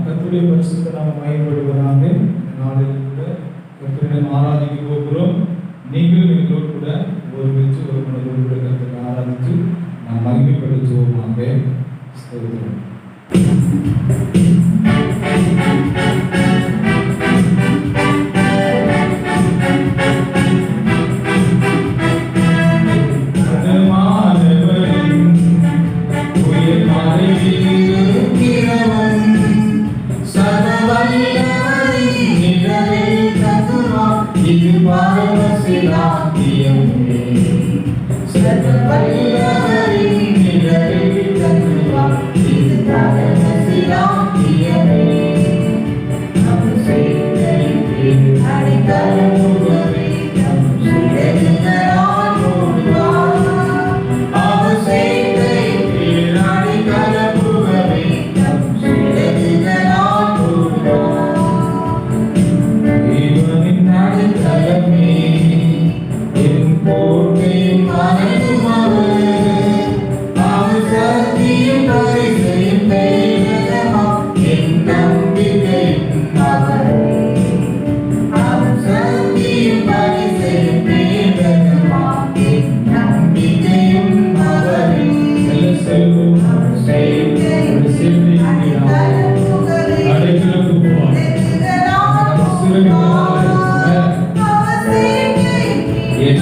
கர்த்தருடைய பரிசுத்த நாமம் மகிமைப்படுவதாக. நாளில் கூட கர்த்தரை ஆராதிக்க போகிறோம். நீங்களும் எங்களோடு கூட ஒருமித்து ஒரு மனதோடு கூட கர்த்தரை ஆராதித்து நாம் மகிமைப்படுத்துவோமாக. ஸ்தோத்திரம். Yes.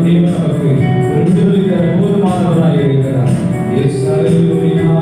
தேவன் நமக்கு ஒரு விடுதலை தர போதுமானவராய் இருக்கிறார். இயேசு அல்லேலூயா.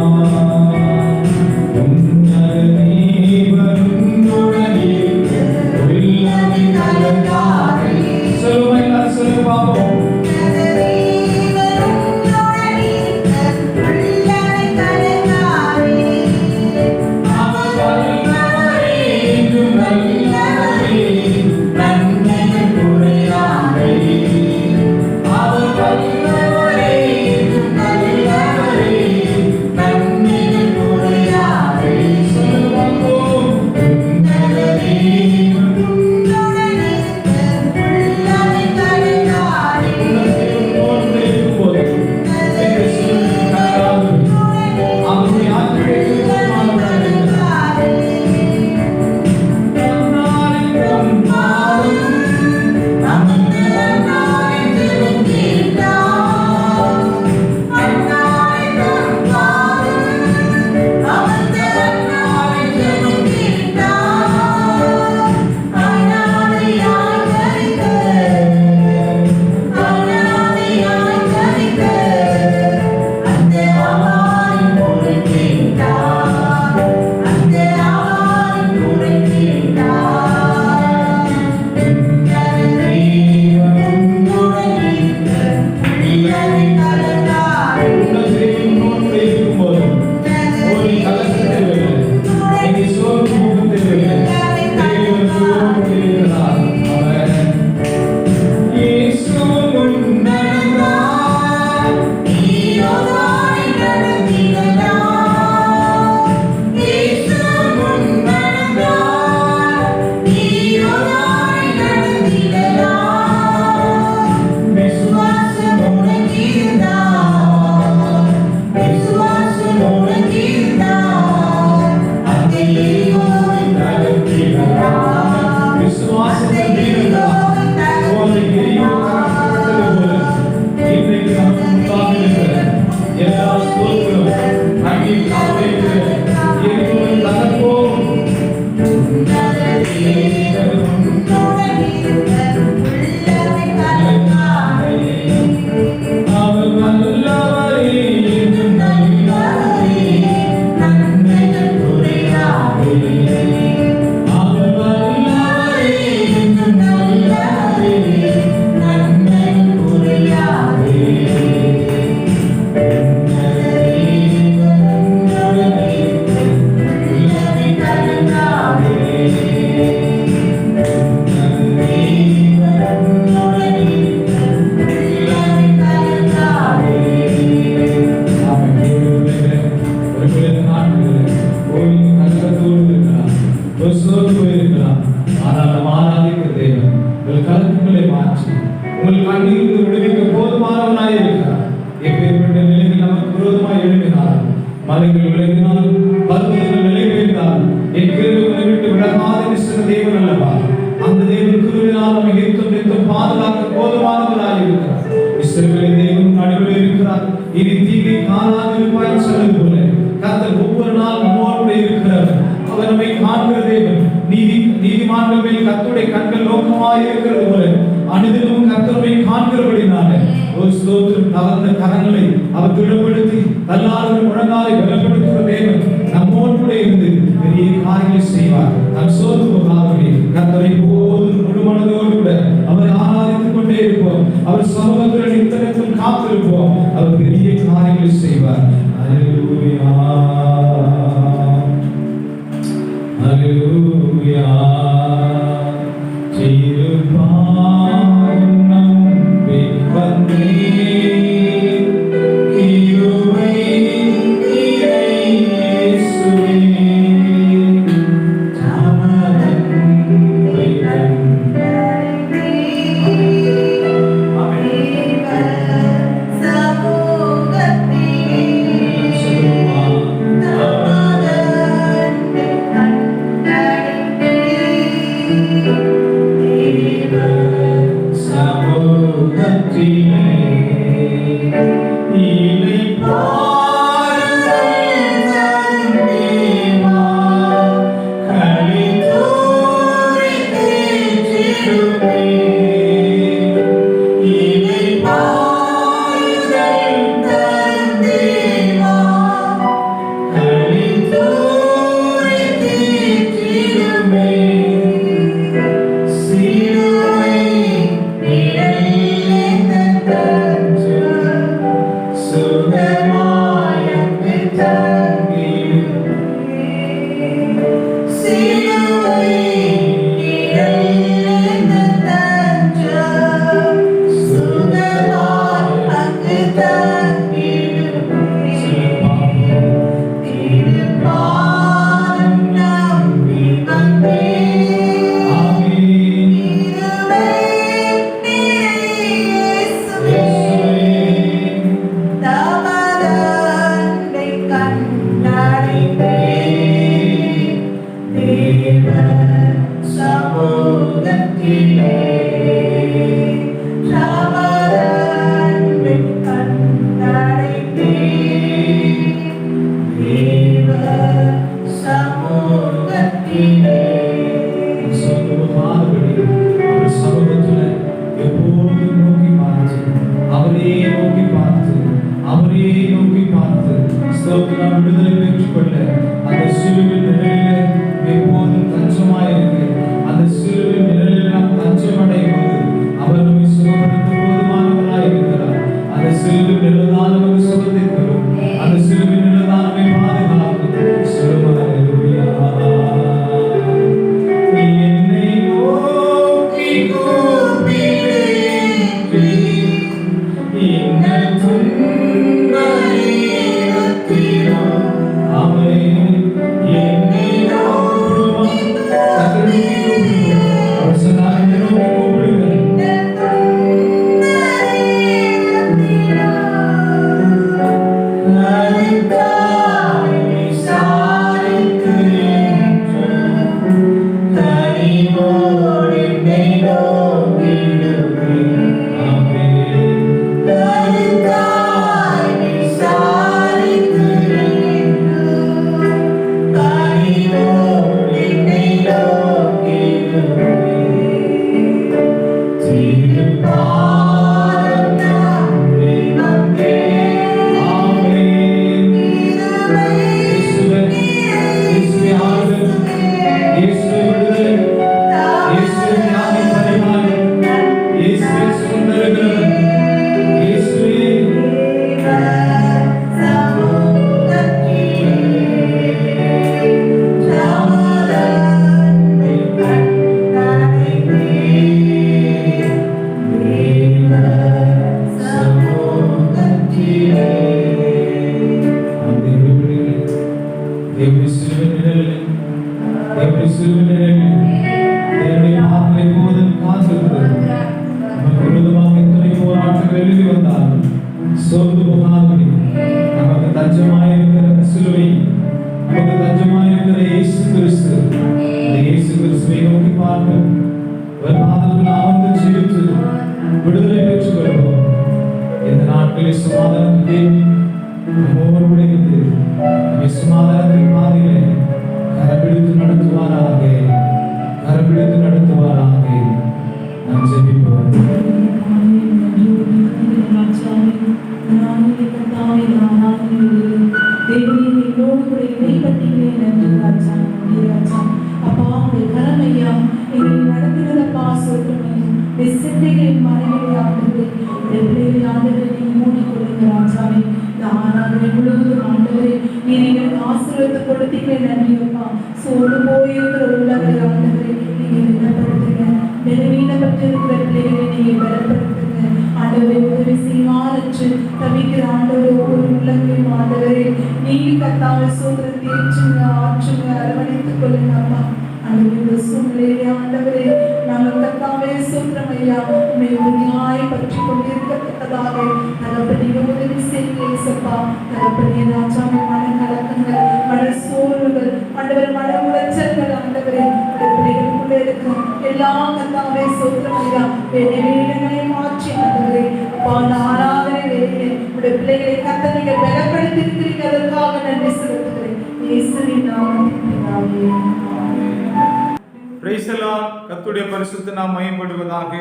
கர்த்தருடைய பரிசுத்த நாமம் மகிமைப்படுவதாக.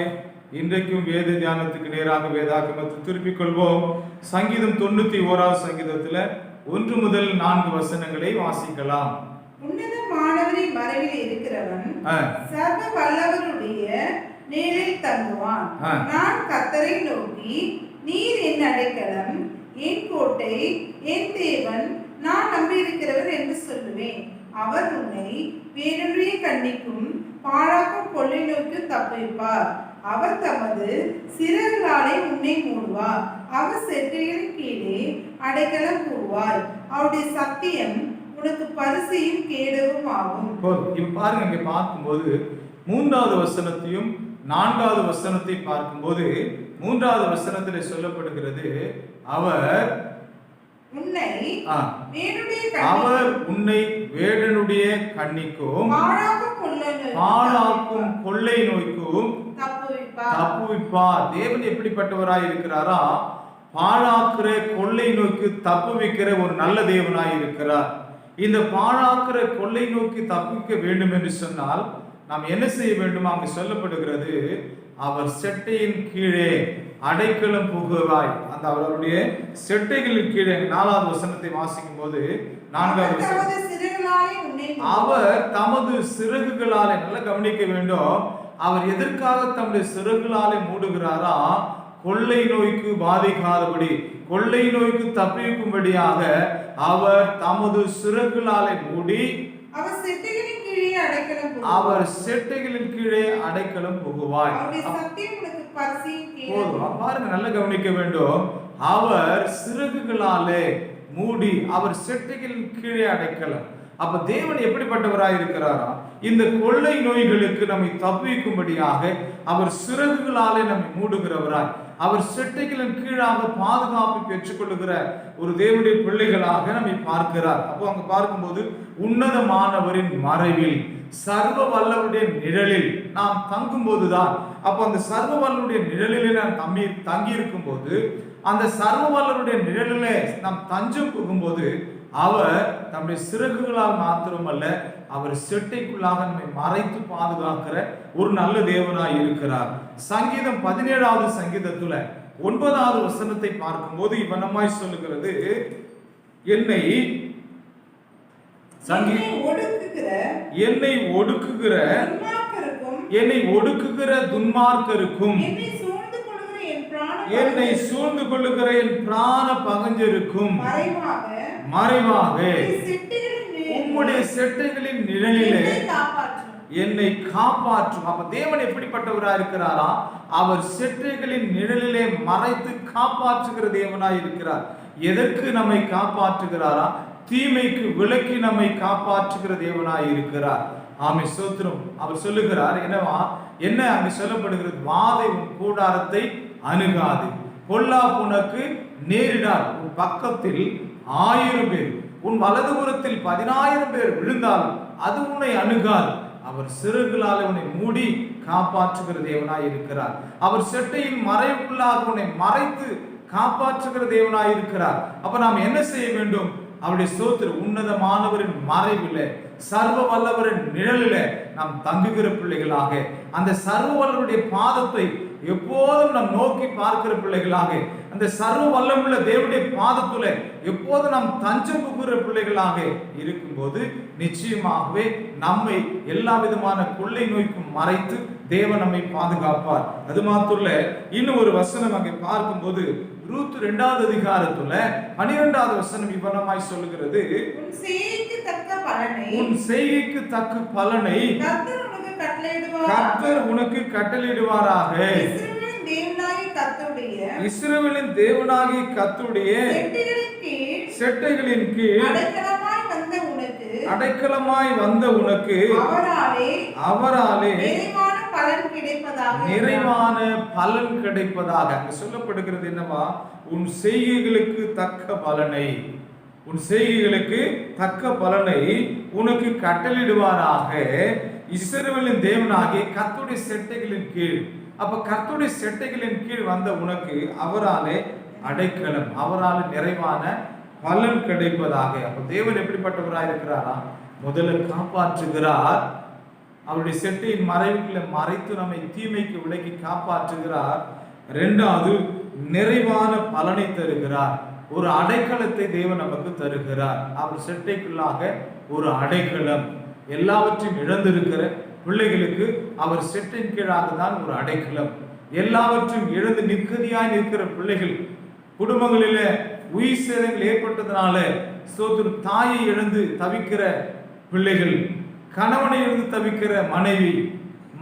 இன்றைக்கும் வேத தியானத்துக்கு நேராக வேதாகமத்தை திருப்பிக் கொள்வோம். சங்கீதம் 91வது சங்கீதத்துல 1 முதல் 4 வசனங்களை வாசிக்கலாம். உன்னதமானவரின் மறைவில் இருக்கிறவன் சர்வ வல்லவருடைய நிழலில் தங்குவான். நான் கர்த்தரை நோக்கி, நீர் என் அடைக்கலம், என் கோட்டை, என் தேவன், நான் நம்பியிருக்கிறவர் என்று சொல்லுவேன். அவர் உன்னை வேறொன்றைய கண்ணிக்கும் பாழாக்கும் கொள்ளை நோக்கி தப்பிப்பார். அவர் தமது சிறகுகளாலே உன்னை மூடுவார். அவர் செட்டைகளின் கீழே அடைக்கலம் கூறுவாய். அவருடைய சத்தியம் உனக்கு பரிசையும் கேடவும் ஆகும். இப்ப பாருங்க, இங்க பார்க்கும்போது 3வது வசனத்தையும் 4வது வசனத்தை பார்க்கும்போது 3வது வசனத்தில் சொல்லப்படுகிறது, அவர் உன்னை வேடனுடைய கண்ணிக்கும் பாழாக்கும் கொள்ளை நோய்க்கும் தப்புவிப்பார். தேவன் எப்படிப்பட்டவராய் இருக்கிறாரா? பாழாக்குற கொள்ளை நோய்க்கு தப்புவிக்கிற ஒரு நல்ல தேவனாய் இருக்கிறார். இந்த பாழாக்குற கொள்ளை நோக்கி தப்பிக்க வேண்டும் என்று சொன்னால் நாம் என்ன செய்ய வேண்டும்? அங்கு சொல்லப்படுகிறது, அவர் செட்டையின் கீழே அடைக்கலம் புகுவாய். அந்த அவருடைய செட்டைகளின் கீழே 4வது வசனத்தை வாசிக்கும் போது 4வது அவர் தமது சிறகுகளாலே, நல்லா கவனிக்க வேண்டும், அவர் எதற்காக தம்முடைய சிறகுகளாலே மூடுகிறாரா? கொள்ளை நோய்க்கு பாதிக்காதபடி, கொள்ளை நோய்க்கு தப்பிக்கும்படியாக அவர் தமது சிறகுகளாலே மூடி அவர் செட்டைகளின் கீழே அடைக்கலம் புகுவாய். பாருங்க, நல்லா கவனிக்க வேண்டும், அவர் சிறகுகளாலே மூடி அவர் செட்டைகளின் கீழே அடைக்கலம். அப்ப தேவன் எப்படிப்பட்டவராய் இருக்கிறாரா? இந்த கொள்ளை நோய்களுக்கு நம்மை தப்பிக்கும்படியாக அவர் சிறகுகளாலே நம்மை மூடுகிறவராய், அவர் செட்டைகளின் கீழாக பாதுகாப்பு பெற்றுக்கொள்ளுகிற ஒரு தேவனுடைய பிள்ளைகளாக நம்மை பார்க்கிறார். அப்போ அங்க பார்க்கும்போது உன்னதமானவரின் மறைவில், சர்வ வல்லவருடைய நிழலில் நாம் தங்கும் போதுதான், அப்போ அந்த சர்வ வல்லவருடைய நிழலிலே நாம் தங்கி இருக்கும் போது, அந்த சர்வ வல்லவருடைய நிழலிலே நாம் தஞ்சம் புகும்போது அவர் நம்முடைய சிறகுகளால் மாத்திரமல்ல, அவர் செட்டைக்குள்ளாக நம்மை மறைத்து பாதுகாக்கிற ஒரு நல்ல தேவனாய் இருக்கிறார். சங்கீதம் 17வது சங்கீதத்துல 9வது வசனத்தை பார்க்கும்போது இவனமாய் சொல்லுகிறது, என்னை ஒடுக்குகிற துன்மார்க்கருக்கும் என்னை சூழ்ந்து கொள்ளுகிற என் பிராண பகஞ்சருக்கும் மறைவாக உம்முடைய செட்டைகளின் நிழலிலே என்னை காப்பாற்றும். அப்ப தேவன் எப்படிப்பட்டவரா இருக்கிறாரா? அவர் செட்டைகளின் நிழலிலே மறைத்து காப்பாற்றுகிற தேவனாய் இருக்கிறார். எதற்கு நம்மை காப்பாற்றுகிறாரா? தீமைக்கு விலக்கி நம்மை காப்பாற்றுகிற தேவனாய் இருக்கிறார். ஆமை ஸ்தோத்திரம். அவர் சொல்லுகிறார், என்ன அங்கு சொல்லப்படுகிறது? வாதை உன் கூடாரத்தை அணுகாது, பொல்லாப்பு உனக்கு நேரிடார். உன் பக்கத்தில் 1000 பேர், உன் வலதுபுறத்தில் 10,000 பேர் விழுந்தால் அது உன்னை அணுகாது. அவர் சிறகுகளால் உன்னை மூடி காப்பாற்றுகிற தேவனாய் இருக்கிறார். அவர் செட்டையின் மறைவுக்குள்ளாக உன்னை மறைத்து காப்பாற்றுகிற தேவனாய் இருக்கிறார். அப்ப நாம் என்ன செய்ய வேண்டும்? அவருடைய ஸ்தோத்திரம், உன்னதமானவரின் மறைவில, சர்வ வல்லவரின் நிழலில நாம் தங்குகிற பிள்ளைகளாக, அந்த சர்வ வல்லவருடைய பாதத்தை எப்போதும் நாம் நோக்கி பார்க்கிற பிள்ளைகளாக, அந்த சர்வ வல்லமுள்ள தேவனுடைய பாதத்துல எப்போதும் நாம் தஞ்சம் புகுகிற பிள்ளைகளாக இருக்கும்போது நிச்சயமாகவே நம்மை எல்லா விதமான கொள்ளை நோய்க்கும் மறைத்து தேவன் நம்மை பாதுகாப்பார். அது மாத்திரல்ல, இன்னும் ஒரு வசனம் அங்கே பார்க்கும்போது ரூத் 2வது அதிகாரத்துல 12வது வசனம் இவ்வனமாய் சொல்லுகிறது, உன் செய்கைக்கு தக்க பலனை கர்த்தர் உனக்கு கட்டளையிடுவாராக. இஸ்ரவேலின் தேவனாகிய கர்த்தருடைய செட்டைகளின் கீழ் அடைக்கலமாய் வந்த உனக்கு அவராலே நிறைவான பலன் கிடைப்பதாக. அங்க சொல்லப்படுகிறது என்னவா? உன் செய்கைகளுக்கு தக்க பலனை, உன் செய்கைகளுக்கு தக்க பலனை உனக்கு கட்டளிடுவாராக. இஸ்ரவேலின் தேவனாகிய கர்த்தருடைய செட்டைகளின் கீழ். அப்ப கர்த்தருடைய செட்டைகளின் கீழ் வந்த உனக்கு அவராலே அடைக்கலம், அவரால் நிறைவான பலன் கிடைப்பதாக. அப்ப தேவன் எப்படிப்பட்டவராக இருக்கிறாரா? முதல்ல காப்பாற்றுகிறார், அவருடைய செட்டையின் மறைவுகளை மறைத்து நம்மை தீமைக்கு விலக்கி காப்பாற்றுகிறார். 2வது நிறைவான பலனை தருகிறார். ஒரு அடைக்கலத்தை தேவன் நமக்கு தருகிறார். அவர் செட்டைக்குள்ளாக ஒரு அடைக்கலம். எல்லாவற்றையும் இழந்திருக்கிற பிள்ளைகளுக்கு அவர் செட்டின் கீழாக தான் ஒரு அடைக்கலம். எல்லாவற்றையும் இழந்து நிற்கதியாய் நிற்கிற பிள்ளைகள், குடும்பங்களில உயிர் சேதங்கள் ஏற்பட்டதுனால ஸ்தோத்திரம், தாயை இழந்து தவிக்கிற பிள்ளைகள், கணவனை இழந்து தவிக்கிற மனைவி,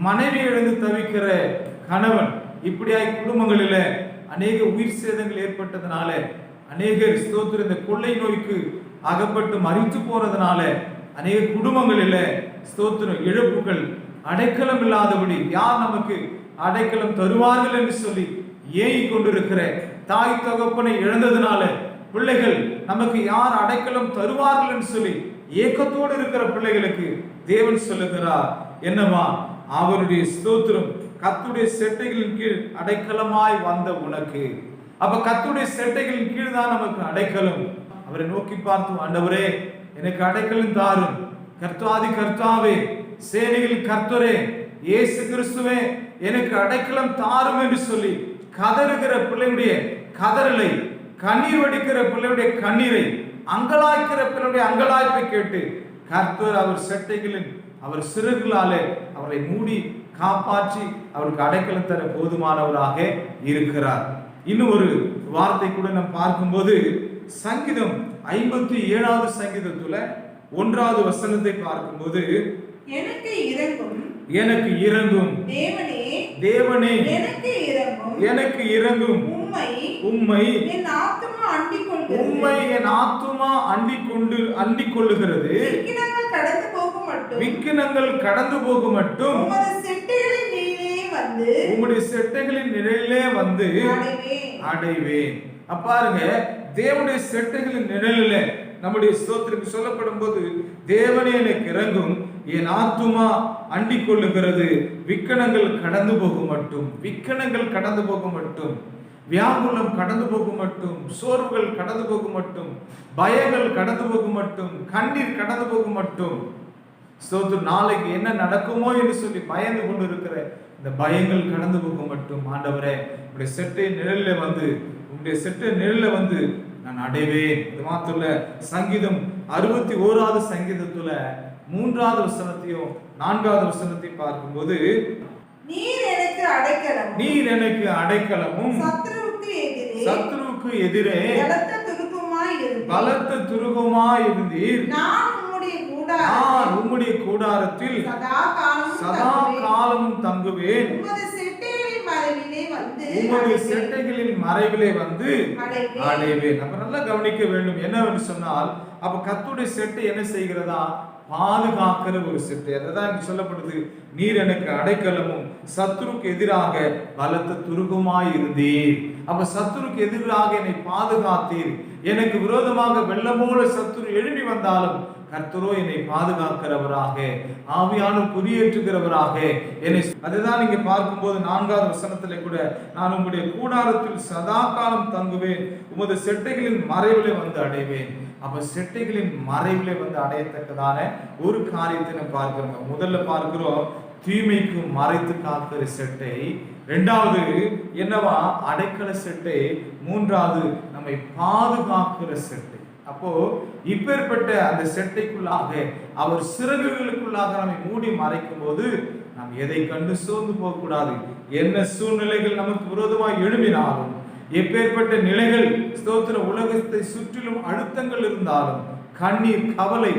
மனைவி இழந்து தவிக்கிற கணவன், இப்படியாய் குடும்பங்களில அநேக உயிர் சேதங்கள் ஏற்பட்டதுனால அநேகர் ஸ்தோத்திரம் இந்த கொள்ளை நோய்க்கு அகப்பட்டு மரித்து போறதுனால அநேக குடும்பங்களில ஸ்தோத்திரம் இழப்புகள், அடைக்கலம் இல்லாதபடி யார் நமக்கு அடைக்கலம் தருவார்கள் என்று சொல்லி ஏங்கி கொண்டிருக்கிற தாய் தகப்பனை இழந்ததுனால பிள்ளைகள் நமக்கு யார் அடைக்கலம் தருவார்கள் என்று சொல்லி ஏக்கத்தோடு இருக்கிற பிள்ளைகளுக்கு தேவன் சொல்லுகிறார் என்னவா? அவருடைய ஸ்தோத்திரம் கர்த்தருடைய செட்டைகளின் கீழ் அடைக்கலமாய் வந்த உனக்கு. அப்ப கர்த்தருடைய செட்டைகளின் கீழ் தான் நமக்கு அடைக்கலம். அவரை நோக்கி பார்த்து, ஆண்டவரே எனக்கு அடைக்கலம் தாரும், கர்த்தாதி கர்த்தாவே, சேனைகளின் கர்த்தரே, இயேசு கிறிஸ்துவே எனக்கு அடைக்கலம் தாரும் என்று சொல்லி கதறுகிற பிள்ளையுடைய கதறலை, கண்ணீர் வடிக்கிற பிள்ளையுடைய கண்ணீரை, அங்கலாய்க்கிற பிள்ளையுடைய அங்கலாய்ப்பை கேட்டு கர்த்தர் அவர் செட்டைகளின் அவர் சிறகுகளாலே அவரை மூடி காப்பாற்றி அவருக்கு அடைக்கலம் தர போதுமானவராக இருக்கிறார். இன்னும் ஒரு வார்த்தை கூட நாம் பார்க்கும்போது சங்கீதம் 57வது சங்கீதத்துல 1வது வசனத்தை பார்க்கும்போது, எனக்கு இறங்கும் தேவனே எனக்கு இறங்கும், உம்மை என் ஆத்துமா அண்டிக் கொள்ளுகிறது, விக்கினங்கள் கடந்து போகும் மட்டும் உம்முடைய செட்டைகளின் நிழலிலே வந்து அடைவேன். பாருங்க, தேவனுடைய செட்டைகளின் நிழலிலே நம்முடைய ஸ்தோத்திரம் சொல்லப்படும் போது, தேவனே எனக்கு இறங்கும், என் ஆத்துமா அண்டிக் கொள்ளுகிறது, விக்கனங்கள் கடந்து போகும் மட்டும், விக்கனங்கள் கடந்து போகும் மட்டும். வியாகுலம் கடந்து போகும் மட்டும், சோர்வுகள் கடந்து போகும் மட்டும், பயங்கள் கடந்து போகும் மட்டும், கண்ணீர் கடந்து போகும் மட்டும், ஸ்தோத்திரம், நாளைக்கு என்ன நடக்குமோ என்று சொல்லி பயந்து கொண்டு இருக்கிற இந்த பயங்கள் கடந்து போகும் மட்டும், ஆண்டவரே உங்களுடைய செட்டை நிழலில் வந்து, உங்களுடைய செட்டை நிழலில் வந்து நான் அடைவேன். இது மாத்திர சங்கீதம் 61வது சங்கீதத்துல 3வது வசனத்தையும் 4வது வசனத்தையும் பார்க்கும்போது, நீர் எனக்கு அடைக்கலமும் சத்துருவுக்கு எதிரே பலத்த துருகமாய் இருந்தீர். நான் உம்முடைய கூடாரத்தில் சதா காலமும் தங்குவேன். உமது செட்டைகளின் மறைவிலே வந்து அடைவேன். அப்ப நல்லா கவனிக்க வேண்டும். என்னவென்று சொன்னால், அப்ப கர்த்தருடைய செட்டை என்ன செய்கிறதா? பாதுகாக்கிற ஒரு செட்டை. அதுதான் சொல்லப்படுது, நீர் எனக்கு அடைக்கலமும் சத்துருக்கு எதிராக பலத்த துருகமாய் இருந்தீர். அப்ப சத்துருக்கு எதிராக என்னை பாதுகாத்தீர். எனக்கு விரோதமாக வெள்ளம் போல சத்துரு எழுப்பி வந்தாலும் கர்த்தரோ என்னை பாதுகாக்கிறவராக, ஆவியானவர் குறியேற்றுகிறவராக என்னை. அதுதான் நீங்க பார்க்கும்போது 4வது வசனத்திலே கூட, நான் உங்களுடைய கூடாரத்தில் சதா காலம் தங்குவேன், உமது செட்டைகளின் மறைவிலே வந்து அடைவேன். அப்ப செட்டைகளின் மறைவிலே வந்து அடையத்தக்கதான ஒரு காரியத்தை நம்ம பார்க்கிறோம். முதல்ல பார்க்கிறோம் தீமைக்கு மறைத்து காக்கிற செட்டை, 2வது என்னவா அடைக்கல செட்டை, 3வது நம்மை பாதுகாக்கிற செட்டை. அப்போ இப்பேற்பட்ட அந்த செட்டைக்குள்ளாக, அவர் சிறகுகளுக்குள்ளாக நம்மை மூடி மறைக்கும் போது நாம் எதை கண்டு சோர்ந்து போகக்கூடாது. என்ன சூழ்நிலைகள் நமக்கு விரோதமாக எழும்பினாலும், எப்பேற்பட்ட நிலைகள், ஸ்தோத்திர, உலகத்தை சுற்றிலும் அழுத்தங்கள் இருந்தாலும், கண்ணீர், கவலை,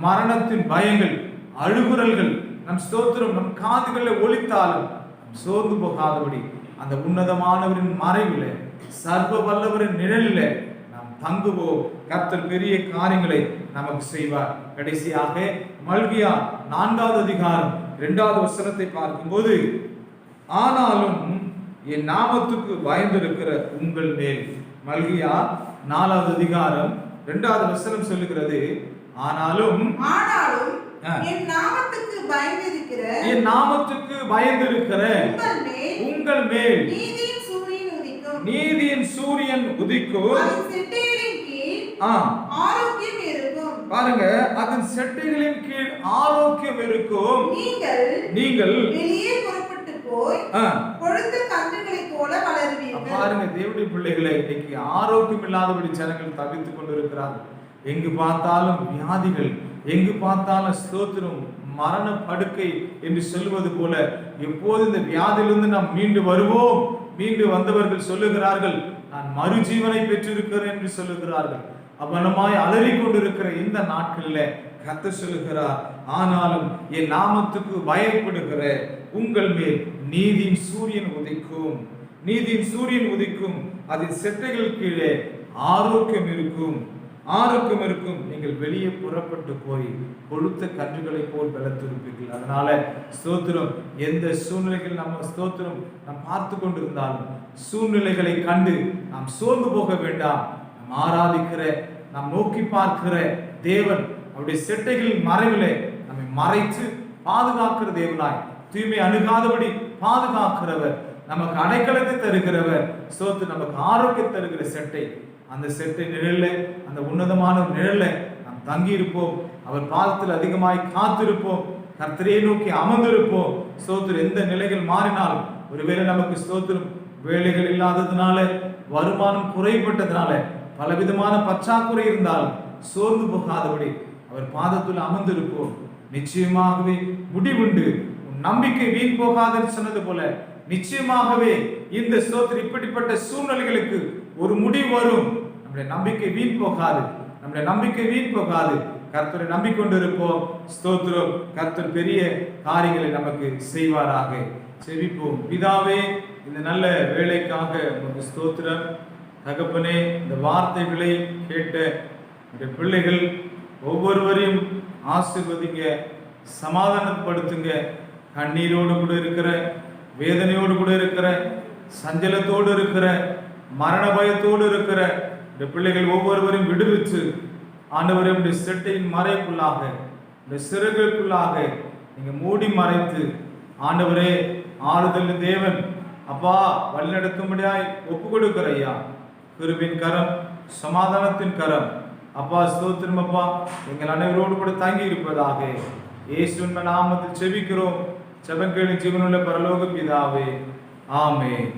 மரணத்தின் பயங்கள், அழுகுறல்கள் நம் ஸ்தோத்திரம் நம் காதுகளில் ஒலித்தாலும் சோர்ந்து போகாதபடி அந்த உன்னதமானவரின் மறைவில, சர்வ வல்லவரின் நிழலில நாம் தங்குவோம். கர்த்தர் பெரிய காரியங்களை நமக்கு செய்வார். கடைசியாக மல்கியா 4வது அதிகாரம் 2வது வசனத்தை பார்க்கும்போது, ஆனாலும் என் நாமத்துக்கு பயந்திருக்கிற உங்கள் மேல். மல்கியா 4வது அதிகாரம் 2வது வசனம் சொல்லுகிறது, ஆனாலும் என் நாமத்துக்கு பயந்திருக்கிற உங்கள் மேல் நீதியின் சூரியன் உதிக்கும். பாருங்க, அதன் செட்டைகளின் கீழ் ஆரோக்கியம் இருக்கும். நீங்கள் வெளியே புறப்பட்டு போய் கொழுத்த கன்றுகளைப் போல வளருவீர்கள். பாருங்க தேவனுடைய பிள்ளைகளை, இன்னைக்கு ஆரோக்கியம் இல்லாதபடி ஜனங்கள் தவித்துக் கொண்டிருக்கிறார்கள். எங்கு பார்த்தாலும் வியாதிகள், எங்கு பார்த்தாலும் ஸ்தோத்திரம் மரண படுக்கை என்று சொல்வது போல, எப்போது இந்த வியாதியிலிருந்து நாம் மீண்டு வருவோம், மீண்டு வந்தவர்கள் சொல்லுகிறார்கள், நான் மறுஜீவனை பெற்றிருக்கிறேன் என்று சொல்லுகிறார்கள். அவனமாய் அலறிக் கொண்டிருக்கிற இந்த நாட்களில் கர்த்தர் சொல்லுகிறார், ஆனாலும் என் நாமத்துக்கு பயப்படுகிற உங்கள் மேல் நீதியின் சூரியன் உதிக்கும். நீதியின் சூரியன் உதிக்கும். அதன் செட்டைகள் கீழே ஆரோக்கியம் இருக்கும். ஆரோக்கியம் இருக்கும். நீங்கள் வெளியே புறப்பட்டு போய் கொழுத்த கன்றுகளை போல் பலத்திருப்பீர்கள். அதனால ஸ்தோத்திரம், எந்த சூழ்நிலைகள் நம்ம ஸ்தோத்திரம் நாம் பார்த்து கொண்டிருந்தாலும் சூழ்நிலைகளை கண்டு நாம் சோர்ந்து போக வேண்டாம். நாம் ஆராதிக்கிற, நாம் நோக்கி பார்க்கிற தேவன் அவருடைய செட்டைகளின் மறைவிலே நம்மை மறைத்து பாதுகாக்கிற தேவனாய், தூய்மை அணுகாதபடி பாதுகாக்கிறவர், நமக்கு அடைக்கலத்தை தருகிறவர், ஸ்தோத்திரம், நமக்கு ஆரோக்கியம் தருகிற செட்டை. அந்த செட்டை நிழல்ல, அந்த உன்னதமான நிழல்ல நாம் தங்கி இருப்போம். அவர் பாதத்தில் அதிகமாய் காத்திருப்போம். கர்த்தரை நோக்கி அமர்ந்திருப்போம். ஸ்தோத்திரம், எந்த நிலைகள் மாறினாலும், ஒருவேளை நமக்கு ஸ்தோத்திரம் வேலைகள் இல்லாததுனால, வருமானம் குறைபட்டதுனால, பலவிதமான பற்றாக்குறை இருந்தாலும் சோர்ந்து போகாதபடி அவர் பாதத்தில் அமர்ந்திருப்போம். நிச்சயமாகவே முடிவுண்டு. உன் நம்பிக்கை வீண் போகாதுன்னு சொன்னது போல நிச்சயமாகவே இந்த ஸ்தோத்திரம் இப்படிப்பட்ட சூழ்நிலைகளுக்கு ஒரு முடிவு வரும். நம்முடைய நம்பிக்கை வீண் போகாது. நம்முடைய நம்பிக்கை வீண் போகாது. கர்த்தரை நம்பிக்கொண்டிருப்போம். ஸ்தோத்திரம், கர்த்தர் பெரிய காரியங்களை நமக்கு செய்வாராக. செபிப்போம். பிதாவே, இந்த நல்ல வேலைக்காக உங்களுக்கு ஸ்தோத்திரம். தகப்பனே, இந்த வார்த்தைகளை கேட்ட இந்த பிள்ளைகள் ஒவ்வொருவரையும் ஆசீர்வதிங்க, சமாதானப்படுத்துங்க. கண்ணீரோடு கூட இருக்கிற, வேதனையோடு கூட இருக்கிற, சஞ்சலத்தோடு இருக்கிற, மரண பயத்தோடு இருக்கிற இந்த பிள்ளைகள் ஒவ்வொருவரையும் விடுவித்து, ஆண்டவரே, உடைய செட்டையின் மறைக்குள்ளாக, இந்த சிறகுக்குள்ளாக நீங்க மூடி மறைத்து, ஆண்டவரே, ஆறுதல் தேவன், அப்பா வழிநடத்தும்படியாய் ஒப்பு கொடுக்கிற ஐயா. கிருபின் கரம், சமாதானத்தின் கரம் அப்பா ஸ்தோத்திரம் அப்பா எங்கள் அனைவரோடு கூட தங்கி இருப்பதாக இயேசுவின் நாமத்தில் செபிக்கிறோம். ஜெபம் கேளும் ஜீவனுள்ள பரலோக பிதாவே, ஆமென்.